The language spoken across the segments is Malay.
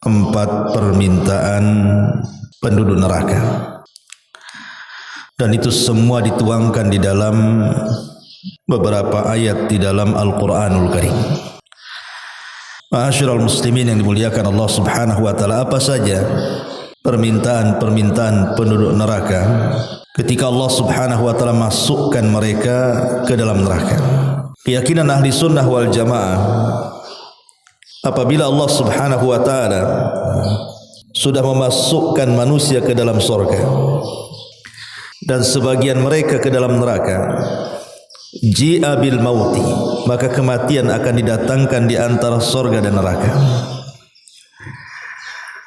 Empat permintaan penduduk neraka, dan itu semua dituangkan di dalam beberapa ayat di dalam Al-Quranul Karim. Ma'asyiral muslimin yang dimuliakan Allah Subhanahu wa taala, apa saja permintaan-permintaan penduduk neraka ketika Allah Subhanahu wa taala masukkan mereka ke dalam neraka? Keyakinan ahli sunnah wal jamaah, apabila Allah Subhanahu wa taala sudah memasukkan manusia ke dalam surga dan sebagian mereka ke dalam neraka, ji'a bil mauti, maka kematian akan didatangkan di antara surga dan neraka.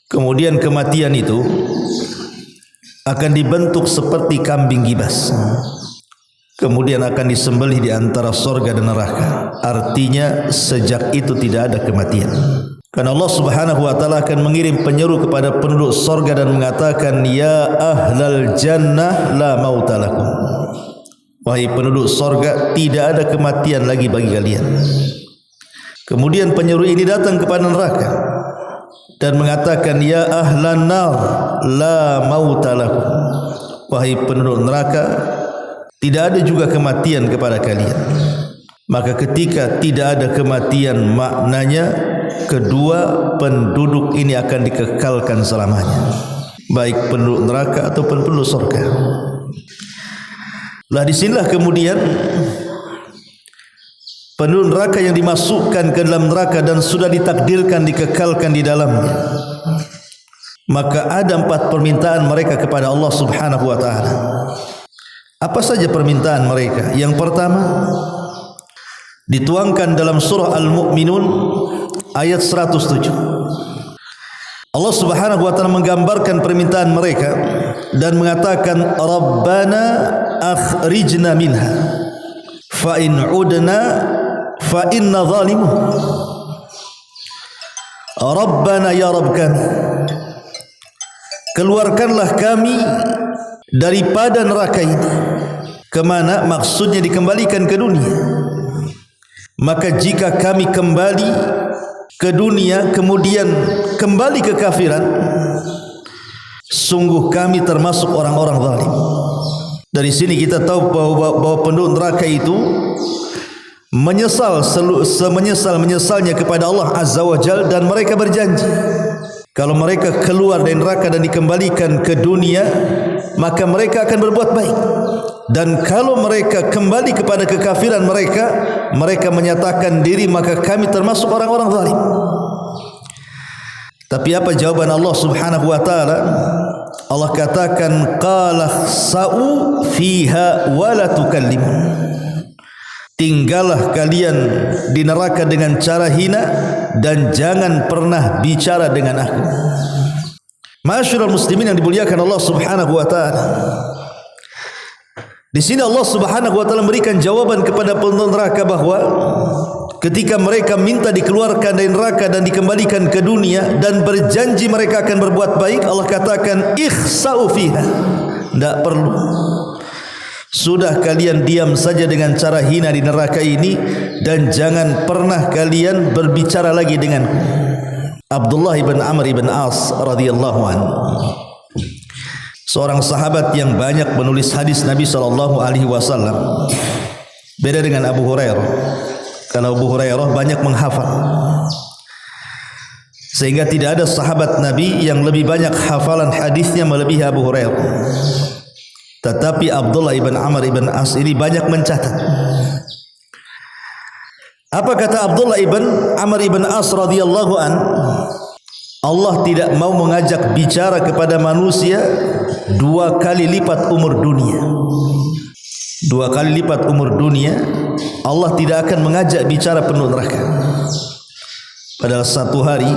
Kemudian kematian itu akan dibentuk seperti kambing gibas, kemudian akan disembelih di antara surga dan neraka. Artinya sejak itu tidak ada kematian. Karena Allah Subhanahu wa taala akan mengirim penyeru kepada penduduk surga dan mengatakan, ya ahlal jannah la mauta lakum. Wahai penduduk surga, tidak ada kematian lagi bagi kalian. Kemudian penyeru ini datang kepada neraka dan mengatakan, ya ahlan nar la mauta lakum. Wahai penduduk neraka, tidak ada juga kematian kepada kalian. Maka ketika tidak ada kematian, maknanya kedua penduduk ini akan dikekalkan selamanya, baik penduduk neraka ataupun penduduk surga. Lah disinilah kemudian penduduk neraka yang dimasukkan ke dalam neraka dan sudah ditakdirkan dikekalkan di dalamnya, maka ada empat permintaan mereka kepada Allah Subhanahu wa taala. Apa saja permintaan mereka? Yang pertama dituangkan dalam surah Al-Mu'minun ayat 107. Allah Subhanahu wa taala menggambarkan permintaan mereka dan mengatakan, Rabbana akhrijna minha fa in udna fa inna zalimun. Rabbana, ya Rabb kami, keluarkanlah kami daripada neraka ini. Kemana? Maksudnya dikembalikan ke dunia. Maka jika kami kembali ke dunia kemudian kembali ke kafiran, sungguh kami termasuk orang-orang zalim. Dari sini kita tahu bahwa penduduk neraka itu menyesal semenyesal-menyesalnya kepada Allah Azza wa Jalla, dan mereka berjanji kalau mereka keluar dari neraka dan dikembalikan ke dunia, maka mereka akan berbuat baik. Dan kalau mereka kembali kepada kekafiran mereka menyatakan diri, maka kami termasuk orang-orang zalim. Tapi apa jawaban Allah Subhanahu wa taala? Allah katakan, qala sa'u fiha wa la tukallimun. Tinggallah kalian di neraka dengan cara hina dan jangan pernah bicara dengan aku. Ma'asyiral muslimin yang dimuliakan Allah Subhanahu wa taala, di sini Allah Subhanahu wa taala memberikan jawaban kepada penduduk neraka bahwa ketika mereka minta dikeluarkan dari neraka dan dikembalikan ke dunia dan berjanji mereka akan berbuat baik, Allah katakan ikhsa'u fiha. Tidak perlu. Sudah kalian diam saja dengan cara hina di neraka ini dan jangan pernah kalian berbicara lagi denganku. Abdullah ibn Amr ibn As radhiyallahu anhu, seorang sahabat yang banyak menulis hadis Nabi SAW. Beda dengan Abu Hurairah. Kalau Abu Hurairah banyak menghafal, sehingga tidak ada sahabat Nabi yang lebih banyak hafalan hadisnya melebihi Abu Hurairah. Tetapi Abdullah ibn Amr ibn As ini banyak mencatat. Apa kata Abdullah ibn Amr ibn As radhiyallahu an? Allah tidak mau mengajak bicara kepada manusia 2 kali lipat umur dunia. 2 kali lipat umur dunia Allah tidak akan mengajak bicara penduduk neraka. Padahal satu hari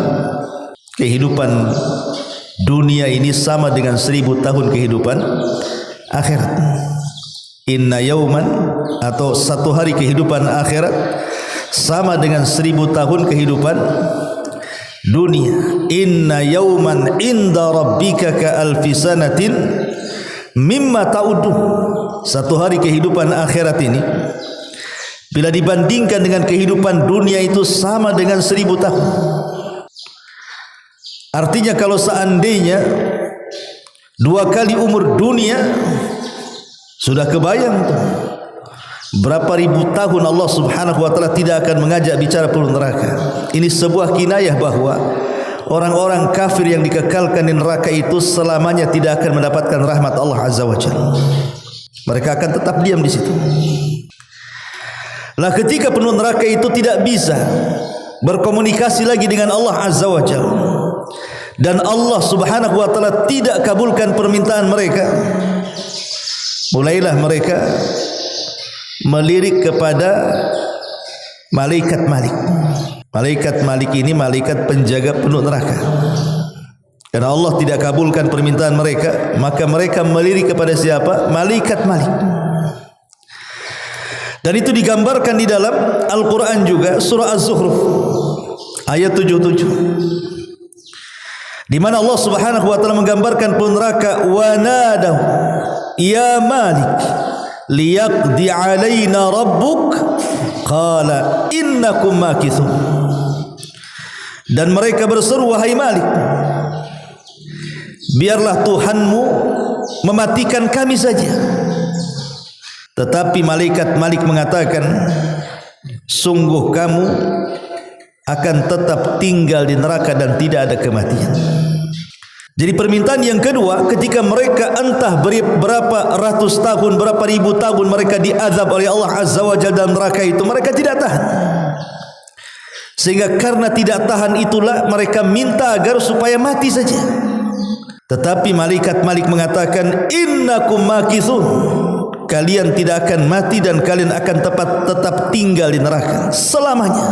kehidupan dunia ini sama dengan 1000 tahun kehidupan akhirat. Inna yauman, atau satu hari kehidupan akhirat sama dengan 1000 tahun kehidupan dunia. Inna yawman inda rabbika ka alfi sanatin mimma ta'udun. Satu hari kehidupan akhirat ini bila dibandingkan dengan kehidupan dunia itu sama dengan 1000 tahun. Artinya kalau seandainya 2 kali umur dunia, sudah kebayang tuh berapa ribu tahun Allah subhanahu wa ta'ala tidak akan mengajak bicara penduduk neraka. Ini sebuah kinayah bahwa orang-orang kafir yang dikekalkan di neraka itu selamanya tidak akan mendapatkan rahmat Allah azza wa jalla. Mereka akan tetap diam di situ. Lah ketika penduduk neraka itu tidak bisa berkomunikasi lagi dengan Allah azza wa jalla, dan Allah subhanahu wa ta'ala tidak kabulkan permintaan mereka, mulailah mereka melirik kepada malaikat Malik. Malaikat Malik ini malaikat penjaga penduduk neraka. Karena Allah tidak kabulkan permintaan mereka, maka mereka melirik kepada siapa? Malaikat Malik. Dan itu digambarkan di dalam Al-Quran juga, surah Az-Zukhruf ayat 77, di mana Allah subhanahu wa ta'ala menggambarkan penduduk neraka, wa nadahu ya Malik liyaqdi alaina rabbuk qala innakum makithun. Dan mereka berseru, wahai Malik, biarlah Tuhanmu mematikan kami saja. Tetapi malaikat Malik mengatakan, sungguh kamu akan tetap tinggal di neraka dan tidak ada kematian. Jadi permintaan yang kedua, ketika mereka entah berapa ratus tahun, berapa ribu tahun mereka diazab oleh Allah azza wa jalla dalam neraka itu, mereka tidak tahan. Sehingga karena tidak tahan itulah mereka minta agar supaya mati saja. Tetapi malaikat Malik mengatakan, innakum makithun, kalian tidak akan mati dan kalian akan tetap tinggal di neraka selamanya.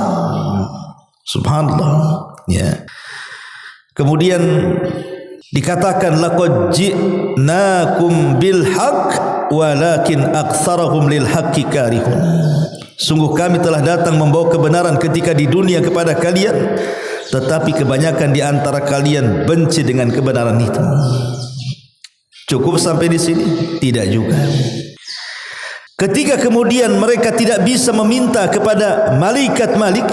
Subhanallah, ya. Kemudian dikatakan, laqad ji'nakum bil haqq walakin aktsarahum lil haqqi karihun. Sungguh kami telah datang membawa kebenaran ketika di dunia kepada kalian, tetapi kebanyakan di antara kalian benci dengan kebenaran itu. Cukup sampai di sini? Tidak juga. Ketika kemudian mereka tidak bisa meminta kepada malaikat Malik,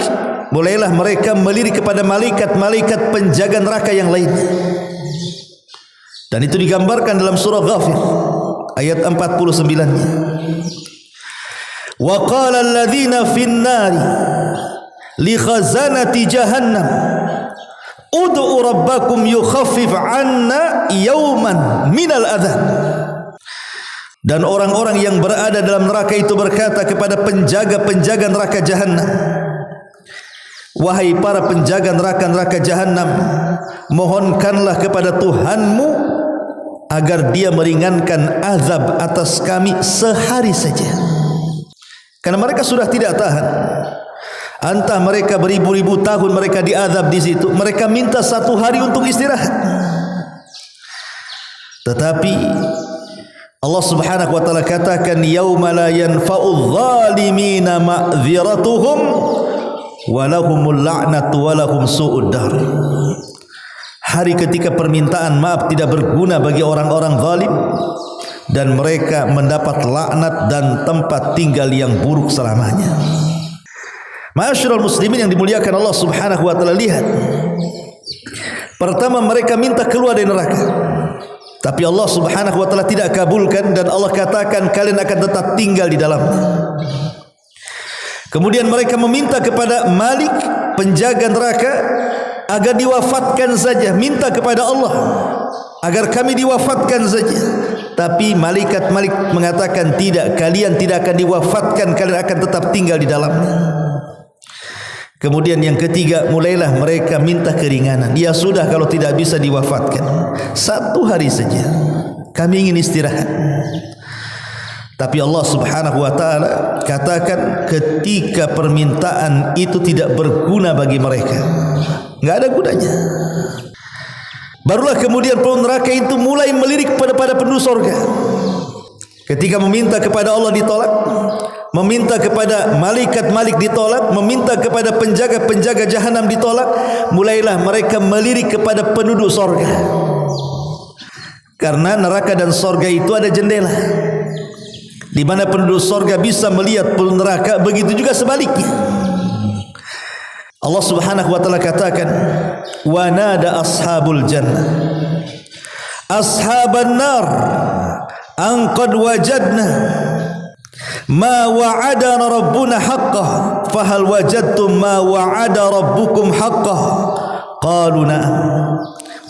mulailah mereka melirik kepada malaikat-malaikat penjaga neraka yang lainnya. Dan itu digambarkan dalam surah Ghafir ayat 49-nya. Wa qala alladhina fin nari li khazanati jahannam ud'u rabbakum yukhaffif 'anna yawman minal adzab. Dan orang-orang yang berada dalam neraka itu berkata kepada penjaga-penjaga neraka Jahannam, wahai para penjaga neraka-neraka Jahannam, mohonkanlah kepada Tuhanmu agar dia meringankan azab atas kami sehari saja. Karena mereka sudah tidak tahan. Entah mereka beribu-ribu tahun mereka diazab di situ, mereka minta 1 hari untuk istirahat. Tetapi Allah subhanahu wa ta'ala katakan, yauma la yanfa'u adh-dhalimina ma'dziratuhum wa lahumul la'natu wa lahum su'ud dar. Hari ketika permintaan maaf tidak berguna bagi orang-orang zalim, dan mereka mendapat laknat dan tempat tinggal yang buruk selamanya. Ma'asyiral muslimin yang dimuliakan Allah subhanahu wa ta'ala, lihat, pertama mereka minta keluar dari neraka, tapi Allah subhanahu wa ta'ala tidak kabulkan, dan Allah katakan kalian akan tetap tinggal di dalamnya. Kemudian mereka meminta kepada Malik, penjaga neraka, agar diwafatkan saja, minta kepada Allah agar kami diwafatkan saja. Tapi malaikat Malik mengatakan tidak, kalian tidak akan diwafatkan, kalian akan tetap tinggal di dalamnya. Kemudian yang ketiga, mulailah mereka minta keringanan. Ya sudah, kalau tidak bisa diwafatkan, 1 hari saja, kami ingin istirahat. Tapi Allah subhanahu wa ta'ala katakan ketika permintaan itu tidak berguna bagi mereka, enggak ada gunanya, barulah kemudian penduduk neraka itu mulai melirik pada penduduk surga. Ketika meminta kepada Allah ditolak, meminta kepada malaikat-malik ditolak, meminta kepada penjaga-penjaga jahanam ditolak, mulailah mereka melirik kepada penduduk sorga. Karena neraka dan sorga itu ada jendela, di mana penduduk sorga bisa melihat penduduk neraka, begitu juga sebaliknya. Allah Subhanahu wa taala katakan, "Wa nada ashabul jannah ashaban nar an qad wajadna ma wa'adana rabbuna haqqan fahal wajadtum ma wa'ada rabbukum haqqan qalu na'am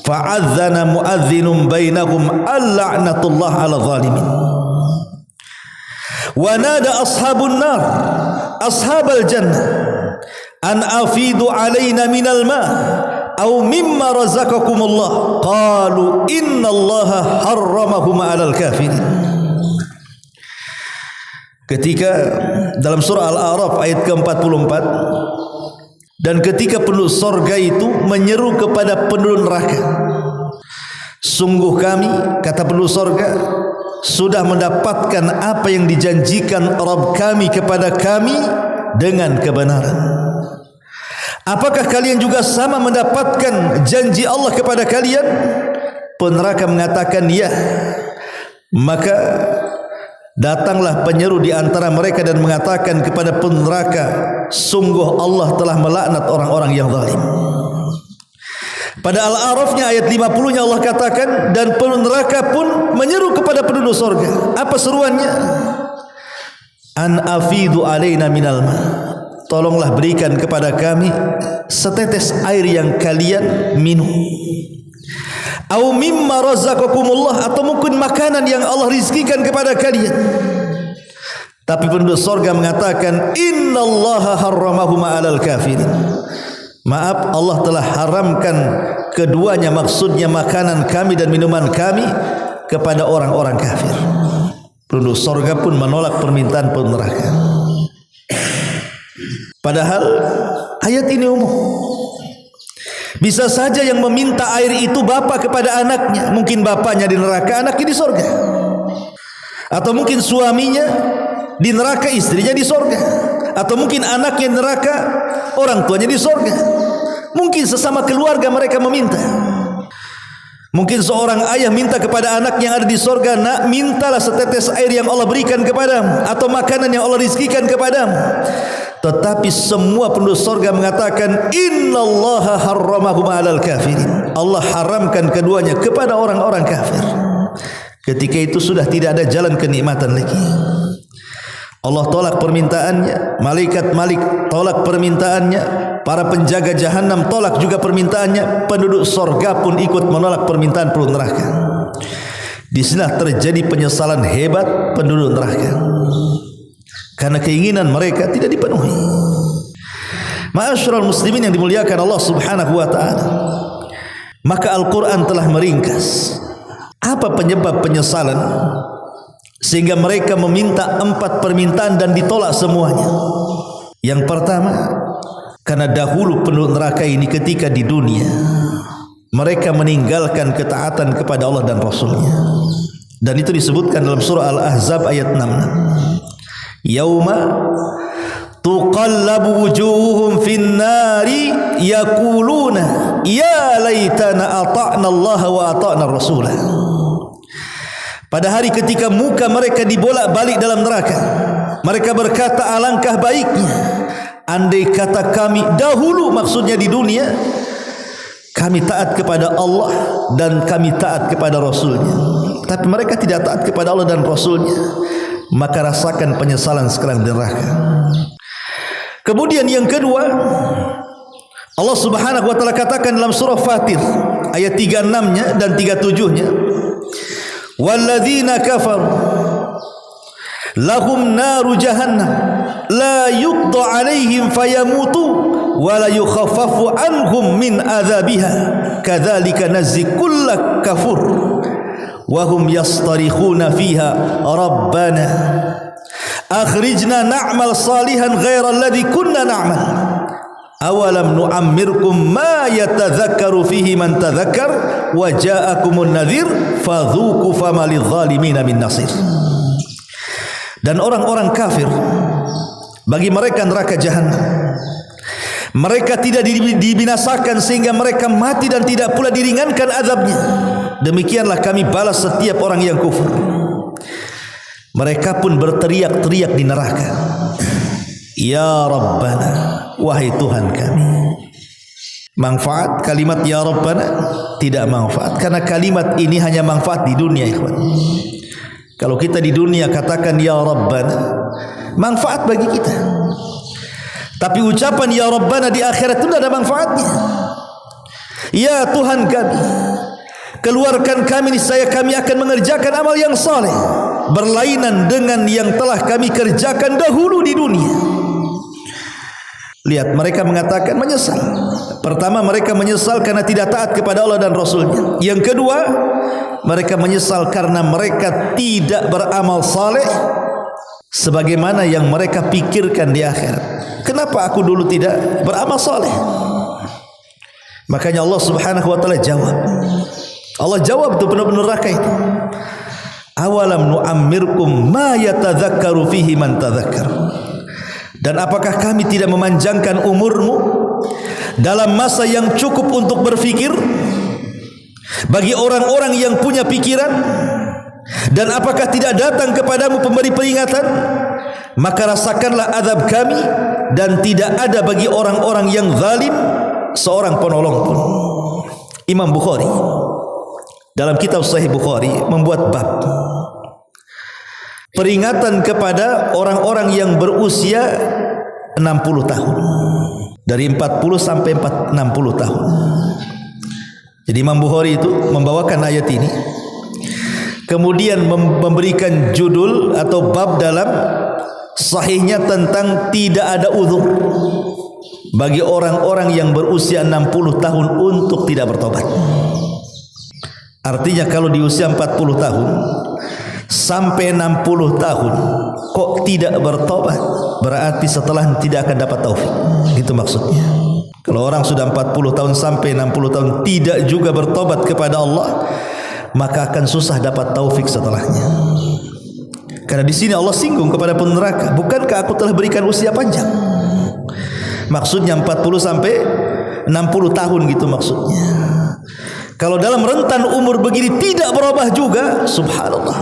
fa'adhana mu'adhdhinun bainahum al-la'natullah 'ala zalimin." Wa nada ashabun nar ashabal jannah an afidu alaina minal ma' aw mimma razaqakumullah qalu innallaha harramahuma 'alal kafirin. Ketika dalam surah Al-A'raf ayat ke-44, dan ketika penduduk sorga itu menyeru kepada penduduk neraka, sungguh kami, kata penduduk sorga, sudah mendapatkan apa yang dijanjikan Rabb kami kepada kami dengan kebenaran. Apakah kalian juga sama mendapatkan janji Allah kepada kalian? Peneraka mengatakan ya. Maka datanglah penyeru di antara mereka dan mengatakan kepada peneraka, sungguh Allah telah melaknat orang-orang yang zalim. Pada Al-A'rafnya ayat 50-nya Allah katakan, dan penduduk neraka pun menyeru kepada penduduk sorga. Apa seruannya? An afidu alaina minal ma', tolonglah berikan kepada kami setetes air yang kalian minum. Au mimma razaqakumullah, atau mungkin makanan yang Allah rizkikan kepada kalian. Tapi penduduk sorga mengatakan, innallaha harramahuma 'alal kafirin. Maaf, Allah telah haramkan keduanya, maksudnya makanan kami dan minuman kami, kepada orang-orang kafir. Penduduk sorga pun menolak permintaan penduduk neraka. Padahal ayat ini umum. Bisa saja yang meminta air itu bapak kepada anaknya, mungkin bapaknya di neraka, anaknya di sorga. Atau mungkin suaminya di neraka, istrinya di sorga. Atau mungkin anaknya di neraka, orang tuanya di sorga. Mungkin sesama keluarga mereka meminta. Mungkin seorang ayah minta kepada anak yang ada di sorga, nak, mintalah setetes air yang Allah berikan kepadamu, atau makanan yang Allah rizkikan kepadamu. Tetapi semua penduduk sorga mengatakan, innallaha harramahuma 'alal kafirin. Allah haramkan keduanya kepada orang-orang kafir. Ketika itu sudah tidak ada jalan kenikmatan lagi. Allah tolak permintaannya, malaikat-malik tolak permintaannya, para penjaga jahanam tolak juga permintaannya, penduduk sorga pun ikut menolak permintaan penduduk neraka. Di sini terjadi penyesalan hebat penduduk neraka, karena keinginan mereka tidak dipenuhi. Ma'asyiral muslimin yang dimuliakan Allah Subhanahu wa taala, maka Al-Quran telah meringkas apa penyebab penyesalan sehingga mereka meminta 4 permintaan dan ditolak semuanya. Yang pertama, karena dahulu penduduk neraka ini ketika di dunia mereka meninggalkan ketaatan kepada Allah dan Rasulnya, dan itu disebutkan dalam surah Al-Ahzab ayat 6. Yauma tuqallabu wujuhum fin nari yaquluna ya laitana ata'na Allah wa ata'na Rasulah. Pada hari ketika muka mereka dibolak-balik dalam neraka, mereka berkata, alangkah baiknya andai kata kami dahulu, maksudnya di dunia, kami taat kepada Allah dan kami taat kepada Rasulnya. Tapi mereka tidak taat kepada Allah dan Rasulnya, maka rasakan penyesalan sekarang di neraka. Kemudian yang kedua, Allah Subhanahu wa taala katakan dalam surah Fatir ayat 36-nya dan 37-nya, walladzina kafaru lahum naru jahannam la yuqda alaihim fayamutu wa la yukhaffafu anhum min adzabiha kadzalika nazzi kulla kafur wa hum yastarikhuna fiha rabbana akhrijna na'mal salihan ghaira alladhi kunna na'mal awalam nu'ammirkum ma yatadhakkaru fihi man tadhakkar wa ja'akumun nadhir fadhuku fama lidh-dhalimina min nasir. Dan orang-orang kafir, bagi mereka neraka jahanam. Mereka tidak dibinasakan sehingga mereka mati dan tidak pula diringankan azabnya. Demikianlah kami balas setiap orang yang kufur. Mereka pun berteriak-teriak di neraka, Ya Rabbana, wahai Tuhan kami. Manfaat kalimat Ya Rabbana? Tidak manfaat, karena kalimat ini hanya manfaat di dunia, ikhwan. Kalau kita di dunia katakan Ya Rabbana, manfaat bagi kita. Tapi ucapan Ya Rabbana di akhirat itu tidak ada manfaatnya. Ya Tuhan kami, keluarkan kami, niscaya kami akan mengerjakan amal yang saleh berlainan dengan yang telah kami kerjakan dahulu di dunia. Lihat, mereka mengatakan menyesal. Pertama, mereka menyesal karena tidak taat kepada Allah dan Rasulnya. Yang kedua, mereka menyesal karena mereka tidak beramal saleh sebagaimana yang mereka pikirkan di akhirat. Kenapa aku dulu tidak beramal saleh? Makanya Allah Subhanahu wa taala jawab. Allah jawab itu benar-benar neraka itu. Awalam nu'ammirkum ma yatadzakkaru fihi man tadzakkar. Dan apakah kami tidak memanjangkan umurmu dalam masa yang cukup untuk berfikir bagi orang-orang yang punya pikiran? Dan apakah tidak datang kepadamu pemberi peringatan? Maka rasakanlah azab kami, dan tidak ada bagi orang-orang yang zalim seorang penolong pun. Imam Bukhari dalam kitab Sahih Bukhari membuat bab peringatan kepada orang-orang yang berusia 60 tahun, dari 40 sampai 60 tahun. Jadi Imam Bukhari itu membawakan ayat ini, kemudian memberikan judul atau bab dalam sahihnya tentang tidak ada uzur bagi orang-orang yang berusia 60 tahun untuk tidak bertobat. Artinya kalau di usia 40 tahun sampai 60 tahun kok tidak bertobat, berarti setelah tidak akan dapat taufik. Itu maksudnya. Kalau orang sudah 40 tahun sampai 60 tahun tidak juga bertobat kepada Allah, maka akan susah dapat taufik setelahnya. Karena di sini Allah singgung kepada peneraka, bukankah aku telah berikan usia panjang? Maksudnya 40 sampai 60 tahun gitu maksudnya. Kalau dalam rentan umur begini tidak berubah juga, subhanallah,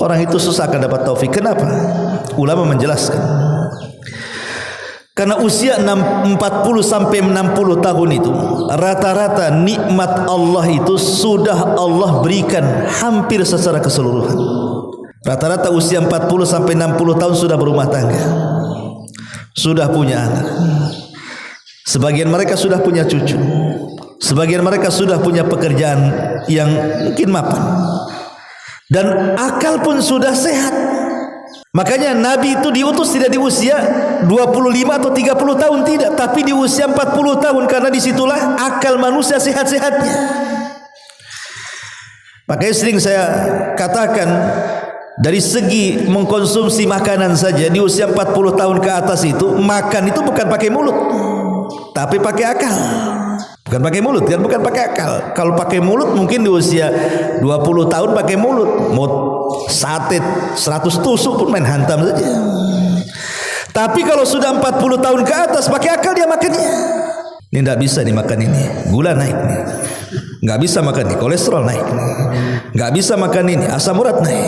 orang itu susah akan dapat taufik. Kenapa? Ulama menjelaskan, karena usia 40 sampai 60 tahun itu rata-rata nikmat Allah itu sudah Allah berikan hampir secara keseluruhan. Rata-rata usia 40 sampai 60 tahun sudah berumah tangga, sudah punya anak, sebagian mereka sudah punya cucu, sebagian mereka sudah punya pekerjaan yang mungkin mapan, dan akal pun sudah sehat. Makanya Nabi itu diutus tidak di usia 25 atau 30 tahun, tidak, tapi di usia 40 tahun, karena disitulah akal manusia sehat-sehatnya. Makanya sering saya katakan, dari segi mengkonsumsi makanan saja di usia 40 tahun ke atas itu, makan itu bukan pakai mulut, tapi pakai akal. Bukan pakai mulut kan, bukan pakai akal. Kalau pakai mulut mungkin di usia 20 tahun pakai mulut, mau sate 100 tusuk pun main hantam saja. Tapi kalau sudah 40 tahun ke atas pakai akal dia makannya. Ini tidak bisa dimakan ini, gula naik nih. Nggak bisa makan ini, kolesterol naik. Nggak bisa makan ini, asam urat naik.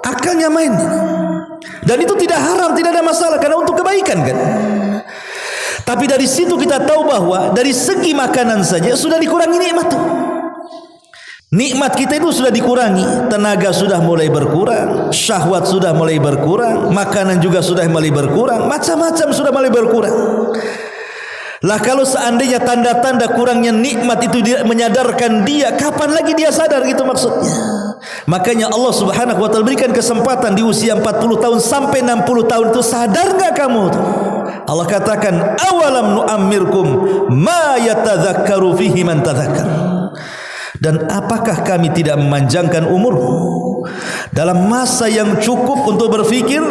Akalnya main. Dan itu tidak haram, tidak ada masalah, karena untuk kebaikan kan. Tapi dari situ kita tahu bahwa dari segi makanan saja sudah dikurangi nikmat tuh. Nikmat kita itu sudah dikurangi, tenaga sudah mulai berkurang, syahwat sudah mulai berkurang, makanan juga sudah mulai berkurang, macam-macam sudah mulai berkurang. Lah kalau seandainya tanda-tanda kurangnya nikmat itu menyadarkan dia, kapan lagi dia sadar, gitu maksudnya. Makanya Allah Subhanahu wa taala berikan kesempatan di usia 40 tahun sampai 60 tahun itu, sadar enggak kamu tuh? Allah katakan, awalam nu'ammirkum ma yatadzakkaru fihi man tadzakkar. Dan apakah kami tidak memanjangkan umurmu dalam masa yang cukup untuk berfikir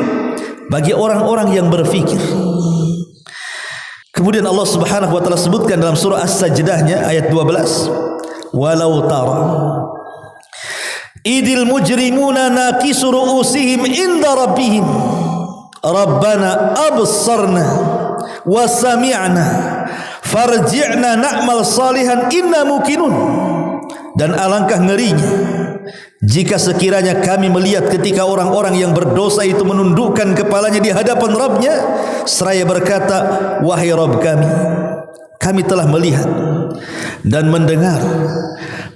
bagi orang-orang yang berfikir. Kemudian Allah Subhanahu wa taala sebutkan dalam surah As-Sajdah-nya ayat 12, walau tara idil mujrimuna naqisu ru'usihim inda rabbihim Rabbana absarna wa sami'na farji'na na'mal salihan inna muqinun. Dan alangkah ngerinya jika sekiranya kami melihat ketika orang-orang yang berdosa itu menundukkan kepalanya di hadapan Rabbnya seraya berkata, wahai Rabb kami, kami telah melihat dan mendengar,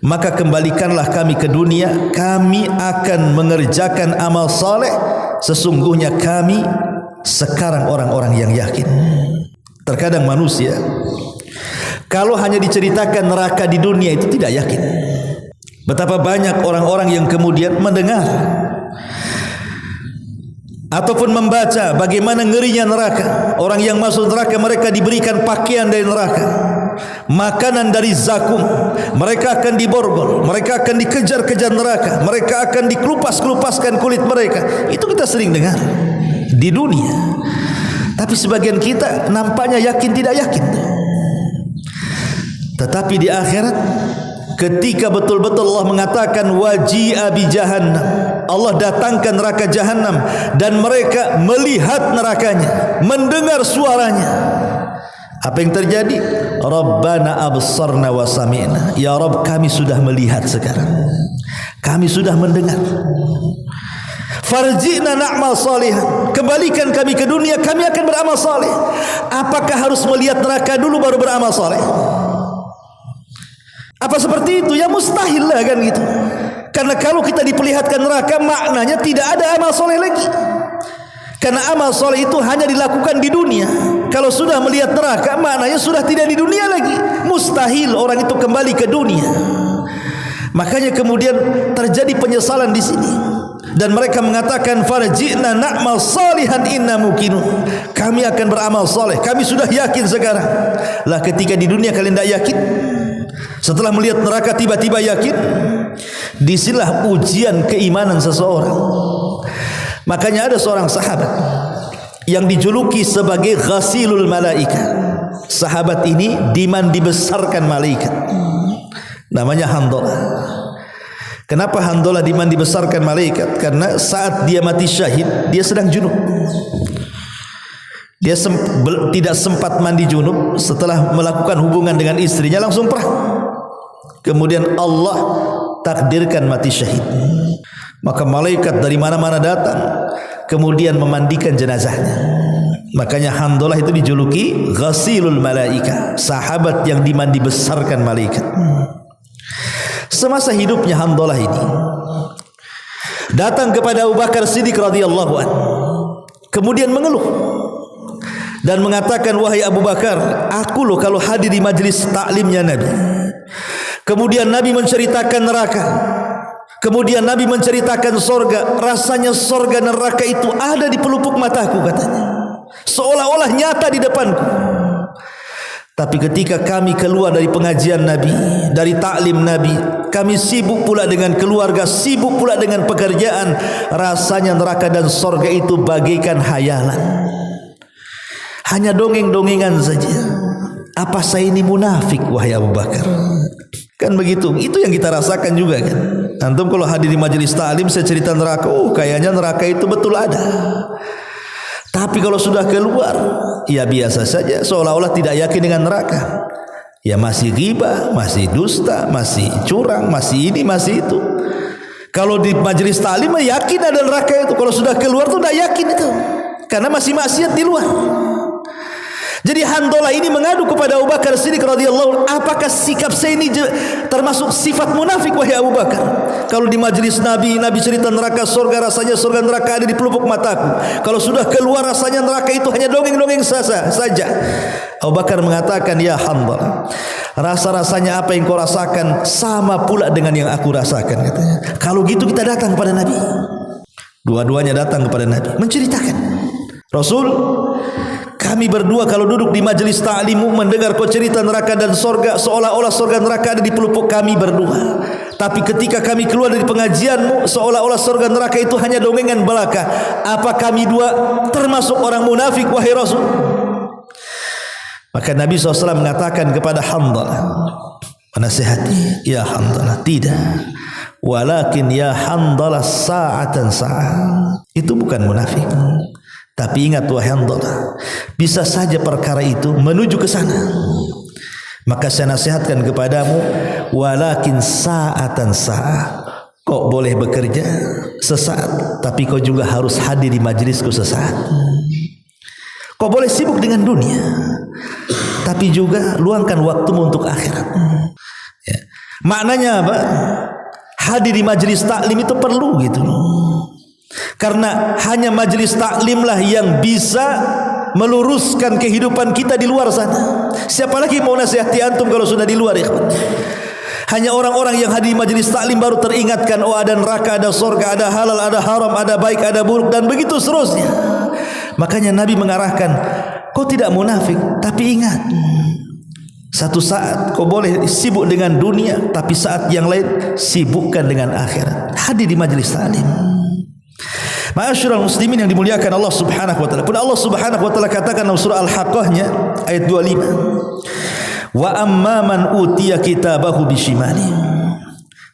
maka kembalikanlah kami ke dunia, kami akan mengerjakan amal saleh, sesungguhnya kami sekarang orang-orang yang yakin. Terkadang manusia kalau hanya diceritakan neraka di dunia itu tidak yakin. Betapa banyak orang-orang yang kemudian mendengar ataupun membaca bagaimana ngerinya neraka. Orang yang masuk neraka mereka diberikan pakaian dari neraka, makanan dari zakum, mereka akan diborgol, mereka akan dikejar-kejar neraka, mereka akan dikelupas-kelupaskan kulit mereka. Itu kita sering dengar di dunia. Tapi sebagian kita nampaknya yakin tidak yakin. Tetapi di akhirat ketika betul-betul Allah mengatakan waji'a bi jahannam, Allah datangkan neraka jahannam dan mereka melihat nerakanya, mendengar suaranya. Apa yang terjadi? Rabbana absarna wa sami'na. Ya Rabb, kami sudah melihat sekarang, kami sudah mendengar. Farji'na na'mal salihan, kembalikan kami ke dunia, kami akan beramal saleh. Apakah harus melihat neraka dulu baru beramal saleh? Apa seperti itu? Ya mustahil lah kan gitu. Karena kalau kita diperlihatkan neraka, maknanya tidak ada amal soleh lagi. Karena amal soleh itu hanya dilakukan di dunia. Kalau sudah melihat neraka, maknanya sudah tidak di dunia lagi. Mustahil orang itu kembali ke dunia. Makanya kemudian terjadi penyesalan di sini. Dan mereka mengatakan farji'na na'mal salihan inna muqinun. Kami akan beramal soleh, kami sudah yakin sekarang. Lah ketika di dunia kalian tidak yakin, setelah melihat neraka tiba-tiba yakin, disinilah ujian keimanan seseorang. Makanya ada seorang sahabat yang dijuluki sebagai ghasilul malaika. Sahabat ini dimandi besarkan malaikat, namanya Handalah. Kenapa Handalah dimandi besarkan malaikat? Karena saat dia mati syahid, dia sedang junub. Dia tidak sempat mandi junub. Setelah melakukan hubungan dengan istrinya langsung perang. Kemudian Allah takdirkan mati syahid. Maka malaikat dari mana-mana datang, kemudian memandikan jenazahnya. Makanya Handalah itu dijuluki ghasilul malaika, sahabat yang dimandi besarkan malaikat. Semasa hidupnya Handalah ini datang kepada Abu Bakar Siddiq radhiyallahu anhu, kemudian mengeluh dan mengatakan, wahai Abu Bakar, aku loh kalau hadir di majelis taklimnya Nabi, kemudian Nabi menceritakan neraka, kemudian Nabi menceritakan sorga, rasanya sorga neraka itu ada di pelupuk mataku, katanya, seolah-olah nyata di depanku. Tapi ketika kami keluar dari pengajian Nabi, dari taklim Nabi, kami sibuk pula dengan keluarga, sibuk pula dengan pekerjaan, rasanya neraka dan sorga itu bagaikan hayalan, hanya dongeng-dongengan saja. Apa saya ini munafik, wahai Abu Bakar? Kan begitu. Itu yang kita rasakan juga kan. Antum kalau hadir di majelis taklim saya cerita neraka, oh kayaknya neraka itu betul ada. Tapi kalau sudah keluar, ya biasa saja, seolah-olah tidak yakin dengan neraka. Ya masih ghibah, masih dusta, masih curang, masih ini, masih itu. Kalau di majelis taklim yakin ada neraka itu. Kalau sudah keluar tuh tidak yakin itu, karena masih maksiat di luar. Jadi Handalah ini mengadu kepada Abu Bakar Siddiq radhiyallahu anhu, apakah sikap saya ini termasuk sifat munafik, wahai Abu Bakar? Kalau di majelis Nabi, Nabi cerita neraka surga, rasanya surga neraka ada di pelupuk mataku. Kalau sudah keluar rasanya neraka itu hanya dongeng-dongeng saja. Abu Bakar mengatakan, ya Handalah, rasa-rasanya apa yang kau rasakan sama pula dengan yang aku rasakan, katanya. Kalau gitu kita datang kepada Nabi. Dua-duanya datang kepada Nabi menceritakan, Rasul, kami berdua kalau duduk di majelis ta'limu mendengar kau cerita neraka dan sorga, seolah-olah sorga neraka ada di pelupuk kami berdua. Tapi ketika kami keluar dari pengajianmu, seolah-olah sorga neraka itu hanya dongengan belaka. Apa kami dua termasuk orang munafik, wahai Rasul? Maka Nabi SAW mengatakan kepada Handalah, menasihati, ya Handalah, tidak. Walakin ya Handalah sa'atan sa'ah. Itu bukan munafik, Tapi ingat wahai Hanzalah, bisa saja perkara itu menuju ke sana. Maka saya nasihatkan kepadamu, walakin sa'atan sa'ah. Kau boleh bekerja sesaat, tapi kau juga harus hadir di majlisku sesaat. Kau boleh sibuk dengan dunia, tapi juga luangkan waktumu untuk akhirat. Ya. Maknanya apa? Hadir di majlis taklim itu perlu gitu. Karena hanya majlis taklimlah yang bisa meluruskan kehidupan kita di luar sana. Siapa lagi mau nasihati antum kalau sudah di luar, ikhwan? Hanya orang-orang yang hadir di majlis taklim baru teringatkan, oh ada neraka, ada surga, ada halal, ada haram, ada baik, ada buruk, dan begitu seterusnya. Makanya Nabi mengarahkan, kau tidak munafik, tapi ingat, satu saat kau boleh sibuk dengan dunia, tapi saat yang lain sibukkan dengan akhirat. Hadir di majlis taklim. Ma'asyiral muslimin yang dimuliakan Allah Subhanahu wa taala. Pun Allah Subhanahu wa taala katakan dalam surah Al-Haqqah-nya ayat 25. Wa amma man utiya kitabahu bishimali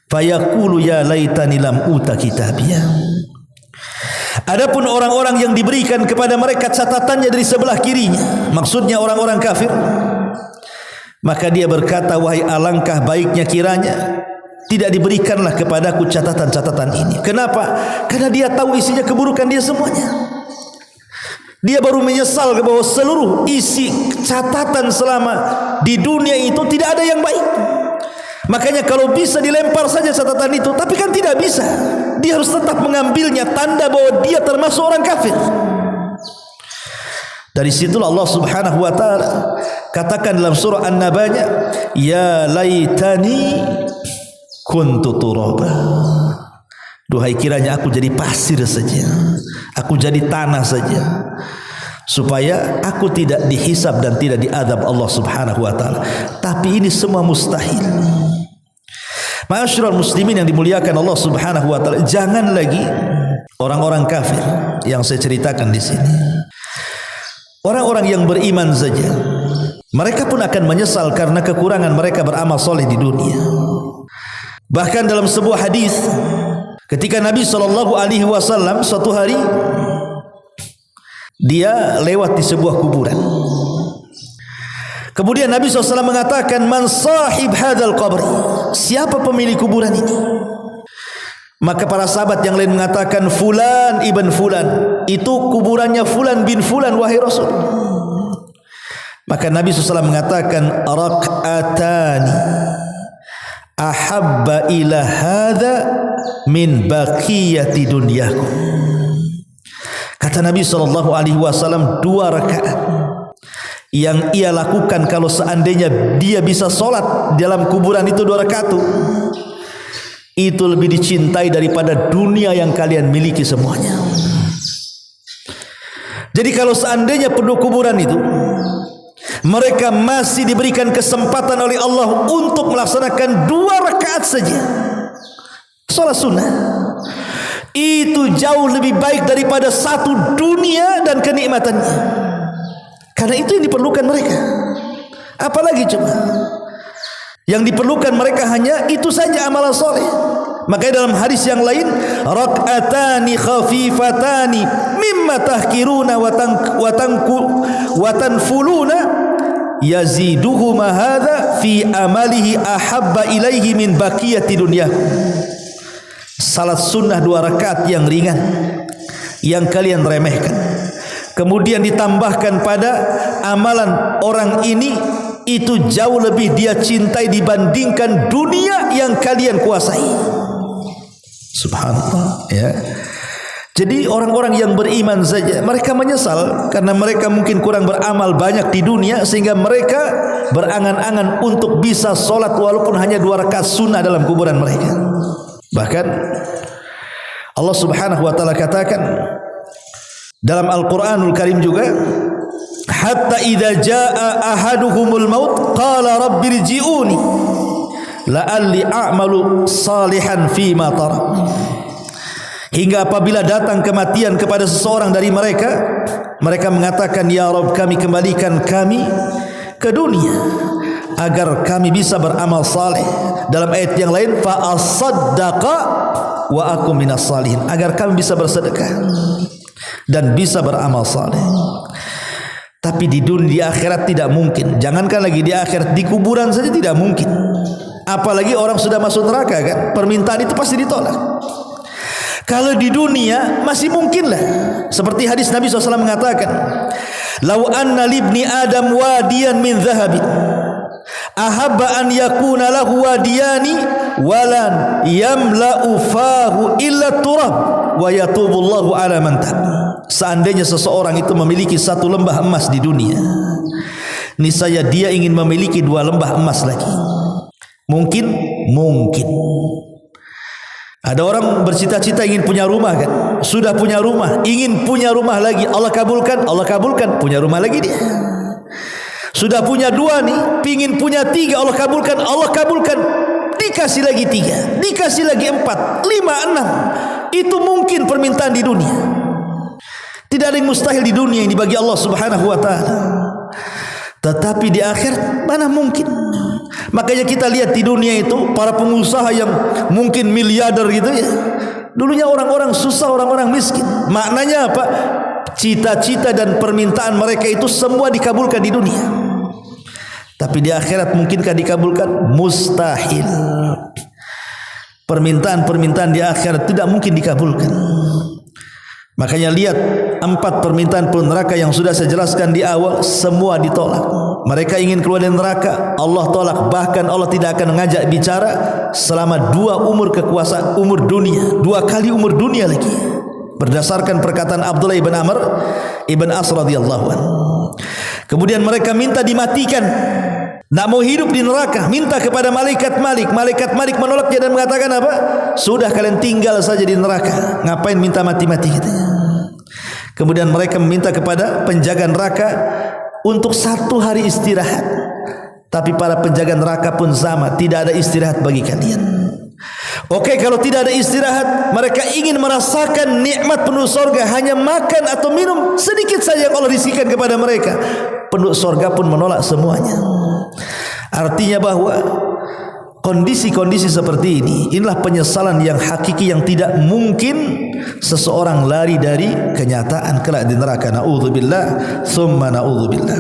fayaqulu ya laitani lam uta kitabiyah. Adapun orang-orang yang diberikan kepada mereka catatannya dari sebelah kirinya, maksudnya orang-orang kafir, maka dia berkata, wahai alangkah baiknya kiranya tidak diberikanlah kepadaku catatan-catatan ini. Kenapa? Karena dia tahu isinya keburukan dia semuanya. Dia baru menyesal bahwa seluruh isi catatan selama di dunia itu tidak ada yang baik. Makanya kalau bisa dilempar saja catatan itu, tapi kan tidak bisa. Dia harus tetap mengambilnya, tanda bahwa dia termasuk orang kafir. Dari situlah Allah Subhanahu wa taala katakan dalam surah An-Naba'nya, ya laitani kuntu turaba. Duhai kiranya aku jadi pasir saja, aku jadi tanah saja, supaya aku tidak dihisab dan tidak diadab Allah Subhanahu wa taala. Tapi ini semua mustahil. Ma'asyiral muslimin yang dimuliakan Allah Subhanahu wa taala, jangan lagi orang-orang kafir yang saya ceritakan di sini. Orang-orang yang beriman saja, mereka pun akan menyesal karena kekurangan mereka beramal soleh di dunia. Bahkan dalam sebuah hadis, ketika Nabi SAW suatu hari dia lewat di sebuah kuburan. Kemudian Nabi SAW mengatakan, man sahib hadal qabr, siapa pemilik kuburan ini? Maka para sahabat yang lain mengatakan, fulan ibn fulan, itu kuburannya fulan bin fulan wahai Rasul. Maka Nabi SAW mengatakan, rak'atani ahabba ila hadha min baqiyati dunyakum. Kata Nabi SAW, 2 rakaat yang ia lakukan kalau seandainya dia bisa solat dalam kuburan itu 2 rakaat itu lebih dicintai daripada dunia yang kalian miliki semuanya. Jadi kalau seandainya penduduk kuburan itu mereka masih diberikan kesempatan oleh Allah untuk melaksanakan 2 rakaat saja salat sunnah, itu jauh lebih baik daripada 1 dunia dan kenikmatannya. Karena itu yang diperlukan mereka. Apalagi coba, yang diperlukan mereka hanya itu saja amalan soleh. Makanya dalam hadis yang lain, rak'atani khafifatani mimma tahkiruna wa tanfuluna yaziduhuma hadha fi amalihi ahabba ilaihi min baqiyati dunya. Salat sunnah 2 rakaat yang ringan yang kalian remehkan, kemudian ditambahkan pada amalan orang ini, itu jauh lebih dia cintai dibandingkan dunia yang kalian kuasai. Subhanallah, ya. Jadi orang-orang yang beriman saja mereka menyesal karena mereka mungkin kurang beramal banyak di dunia, sehingga mereka berangan-angan untuk bisa solat walaupun hanya 2 rakaat sunnah dalam kuburan mereka. Bahkan Allah Subhanahu wa taala katakan dalam Al-Qur'anul Karim juga, hatta idza jaa ahaduhumul maut qala rabbirji'uni la'alli a'malu salihan fima tarak. Hingga apabila datang kematian kepada seseorang dari mereka, mereka mengatakan, ya Rabb, kami kembalikan kami ke dunia agar kami bisa beramal saleh. Dalam ayat yang lain, fa asaddaqa wa akum minas salihin, agar kami bisa bersedekah. dan bisa beramal saleh. Tapi di dunia, di akhirat tidak mungkin. Jangankan lagi di akhirat, di kuburan saja tidak mungkin. Apalagi orang sudah masuk neraka kan, permintaan itu pasti ditolak. Kalau di dunia masih mungkin lah. Seperti hadis Nabi SAW mengatakan, "Lau anna libni Adam wadiyan min zahabin, ahabba an yakuna lahu wadiyani walan yamla'u fahu illa turab wa yatubullahu ala man tab." Seandainya seseorang itu memiliki satu lembah emas di dunia, niscaya dia ingin memiliki 2 lembah emas lagi. Mungkin. Ada orang bercita-cita ingin punya rumah kan, sudah punya rumah, ingin punya rumah lagi, Allah kabulkan, punya rumah lagi dia. Sudah punya 2 nih, pingin punya 3, Allah kabulkan, dikasih lagi 3, dikasih lagi 4, 5, 6. Itu mungkin permintaan di dunia. Tidak ada yang mustahil di dunia ini bagi Allah Subhanahu wa ta'ala. Tetapi di akhirat mana mungkin. Makanya kita lihat di dunia itu para pengusaha yang mungkin miliarder gitu ya, dulunya orang-orang susah, orang-orang miskin. Maknanya apa? Cita-cita dan permintaan mereka itu semua dikabulkan di dunia. Tapi di akhirat mungkinkah dikabulkan? Mustahil. Permintaan-permintaan di akhirat tidak mungkin dikabulkan. Makanya lihat 4 permintaan penduduk neraka yang sudah saya jelaskan di awal, semua ditolak. Mereka ingin keluar dari neraka, Allah tolak. Bahkan Allah tidak akan mengajak bicara selama 2 umur kekuasaan, umur dunia, 2 kali umur dunia lagi. Berdasarkan perkataan Abdullah ibn Amr ibn As radhiyallahu anhu. Kemudian mereka minta dimatikan, tidak mau hidup di neraka, minta kepada malaikat Malik. Malaikat Malik menolaknya dan mengatakan apa? Sudah, kalian tinggal saja di neraka, ngapain minta mati-mati gitu. Kemudian mereka meminta kepada penjaga neraka untuk 1 hari istirahat. Tapi para penjaga neraka pun sama, tidak ada istirahat bagi kalian. Oke, kalau tidak ada istirahat, mereka ingin merasakan nikmat penduduk surga, hanya makan atau minum sedikit saja yang Allah rizkikan kepada mereka. Penduduk surga pun menolak semuanya. Artinya bahwa kondisi-kondisi seperti inilah penyesalan yang hakiki, yang tidak mungkin seseorang lari dari kenyataan kelak di neraka. Na'udzubillah, tsumma na'udzubillah.